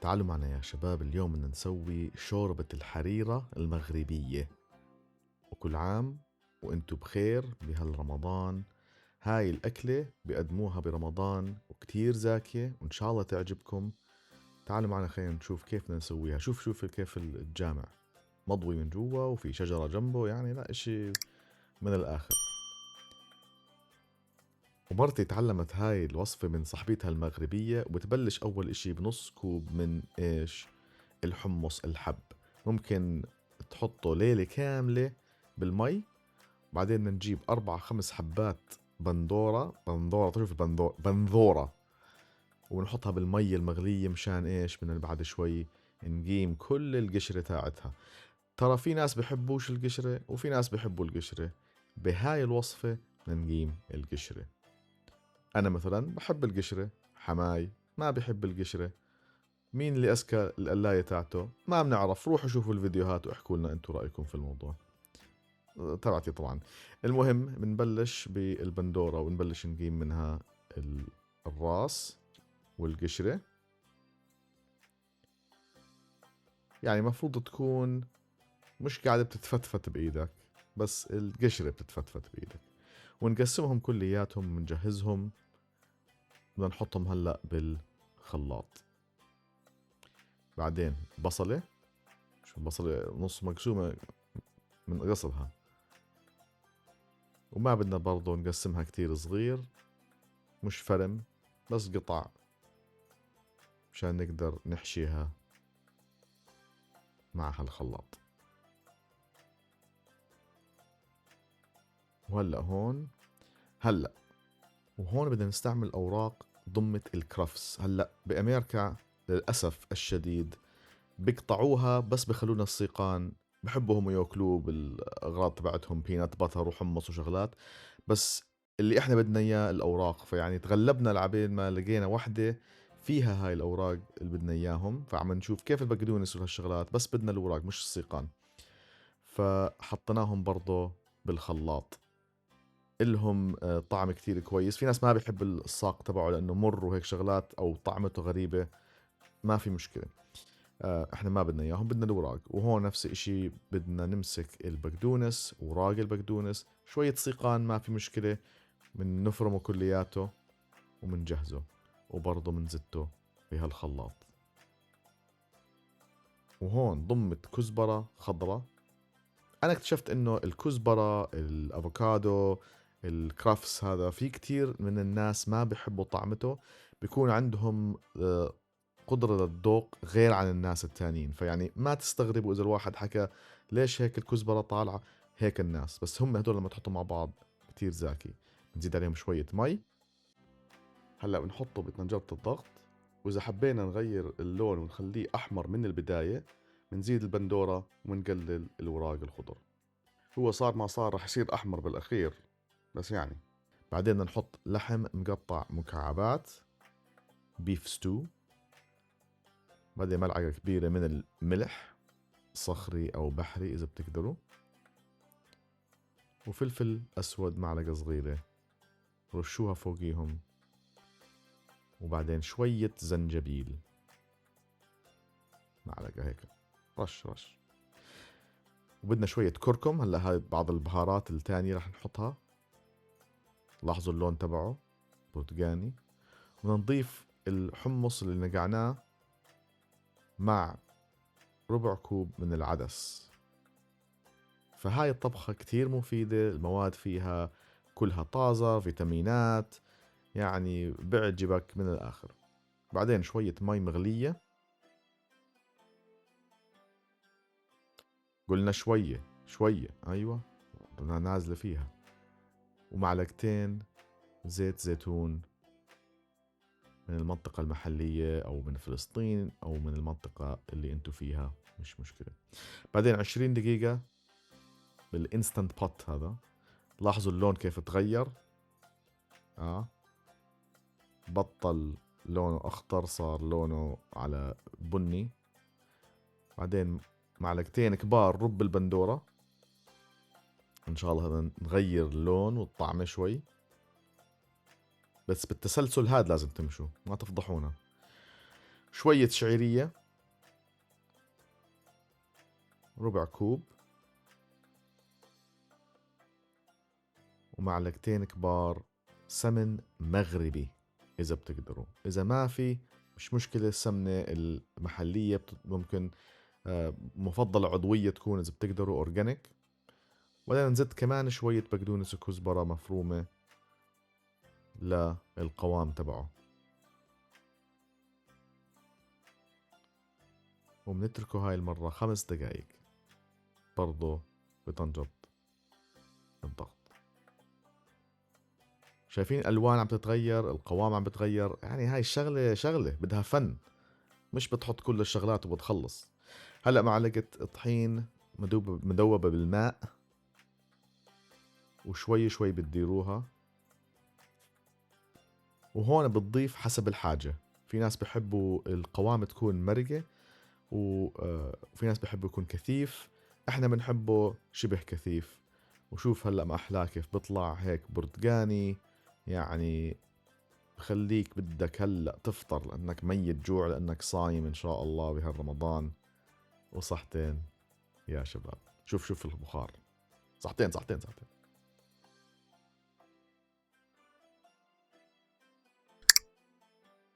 تعالوا معنا يا شباب، اليوم بدنا نسوي شوربة الحريرة المغربية. وكل عام وانتو بخير بهالرمضان. هاي الأكلة بيقدموها برمضان وكتير زاكية وإن شاء الله تعجبكم. تعالوا معنا خلينا نشوف كيف بدنا نسويها. شوف كيف الجامع مضوي من جوا وفي شجرة جنبه، يعني لا إشي من الآخر. ومرتي تعلمت هاي الوصفة من صاحبتها المغربية، وبتبلش أول إشي بنص كوب من إيش؟ الحمص الحب. ممكن تحطه ليلة كاملة بالمي. بعدين بدنا نجيب 4 5 حبات بندورة تعرف بنذورة، ونحطها بالمي المغلية مشان إيش؟ بدنا بعد شوي نقيم كل القشرة تاعتها. ترى في ناس بحبوش القشرة وفي ناس بحبوا القشرة. بهاي الوصفة بدنا نقيم القشرة. أنا مثلا بحب القشرة، حماي ما بحب القشرة. مين اللي أذكى القلاية تاعته ما بنعرف، روحوا شوفوا الفيديوهات واحكوا لنا انتو رأيكم في الموضوع تبعتي طبعا. المهم بنبلش بالبندورة ونبلش نقيم منها الراس والقشرة. يعني مفروض تكون مش قاعدة بتتفتفت بإيدك، بس القشرة بتتفتفت بإيدك. ونقسمهم كلياتهم ونجهزهم. بدنا نحطهم هلأ بالخلاط. بعدين بصلة، شو بصلة نص مقسومة من غسلها، وما بدنا برضو نقسمها كتير صغير، مش فرم، بس قطع مشان نقدر نحشيها مع هالخلاط. وهلأ هون هلأ وهون بدنا نستعمل أوراق ضمة الكرفس. هلأ بأمريكا للأسف الشديد بيقطعوها بس بخلونا السيقان، بحبوا هم ياكلوه بالأغراض تبعتهم، بينات باتر وحمص وشغلات. بس اللي احنا بدنا اياه الاوراق، فيعني تغلبنا العبين ما لقينا وحده فيها هاي الاوراق اللي بدنا اياهم، فعم نشوف كيف البقدونس وهالشغلات، بس بدنا الاوراق مش السيقان. فحطيناهم برضه بالخلاط. إلهم طعم كتير كويس. في ناس ما بيحب الساق تبعه لانه مر وهيك شغلات او طعمته غريبه، ما في مشكله. احنا ما بدنا اياهم، بدنا الاوراق. وهون نفس الاشي بدنا نمسك البقدونس، اوراق البقدونس، شويه سيقان ما في مشكله، من نفرمه كلياته ومنجهزه. وبرضه منزته بهالخلاط. وهون ضمت كزبرة خضرة. أنا اكتشفت إنه الكزبرة، الأفوكادو، الكرافس، هذا في كتير من الناس ما بيحبوا طعمته، بيكون عندهم قدرة للذوق غير عن الناس التانيين. فيعني ما تستغربوا إذا الواحد حكى ليش هيك الكزبرة طالعة. هيك الناس، بس هم هدول لما تحطوا مع بعض كتير زاكي. نزيد عليهم شوية مي. هلا بنحطه بطنجرة الضغط. وإذا حبينا نغير اللون ونخليه أحمر من البداية، بنزيد البندورة ومنقلل الوراق الخضر. هو صار ما صار رح يصير أحمر بالأخير، بس يعني. بعدين بدنا نحط لحم مقطع مكعبات، بيف ستو. بعدين ملعقة كبيرة من الملح، صخري أو بحري إذا بتقدروا. وفلفل أسود معلقة صغيرة، رشوها فوقيهم. وبعدين شوية زنجبيل، معلقة هيك، رش رش. وبدنا شوية كركم. هلا هاي بعض البهارات التانية رح نحطها. لاحظوا اللون تبعه برتقاني. بدنا نضيف الحمص اللي نقعناه مع ربع كوب من العدس. فهاي الطبخة كتير مفيدة، المواد فيها كلها طازة، فيتامينات، يعني بيعجبك من الآخر. بعدين شوية مي مغلية. قلنا شوية شوية، أيوة بدنا نازلة فيها. ومعلقتين زيت زيتون من المنطقة المحلية أو من فلسطين أو من المنطقة اللي أنتو فيها، مش مشكلة. بعدين 20 دقيقة بالإنستنت بوت هذا. لاحظوا اللون كيف تغير. بطل لونه أخضر، صار لونه على بني. بعدين معلقتين كبار رب البندورة. إن شاء الله هذا نغير اللون والطعم شوي، بس بالتسلسل هذا لازم تمشوا، ما تفضحونا. شوية شعيرية ربع كوب، ومعلقتين كبار سمن مغربي إذا بتقدروا. إذا ما في مش مشكلة، السمنة المحلية ممكن مفضلة عضوية تكون إذا بتقدروا أورجانيك. وبعدين نزيد كمان شوية بقدونس وكزبرة مفرومة للقوام تبعه، وبنتركه هاي المرة 5 دقايق برضو بطنجرة الضغط. شايفين الألوان عم تتغير، القوام عم بتغير، يعني هاي الشغلة شغلة بدها فن، مش بتحط كل الشغلات وبتخلص. هلأ معلقة طحين مدوبة بالماء، وشوي شوي بتديروها، وهون بتضيف حسب الحاجة. في ناس بحبوا القوام تكون مرقة، وفي ناس بحبوا يكون كثيف، احنا بنحبه شبه كثيف. وشوف هلأ ما أحلاه كيف بطلع هيك برتقاني، يعني بخليك بدك هلأ تفطر لأنك ميت جوع، لأنك صايم إن شاء الله بهالرمضان. وصحتين يا شباب، شوف البخار، صحتين صحتين صحتين.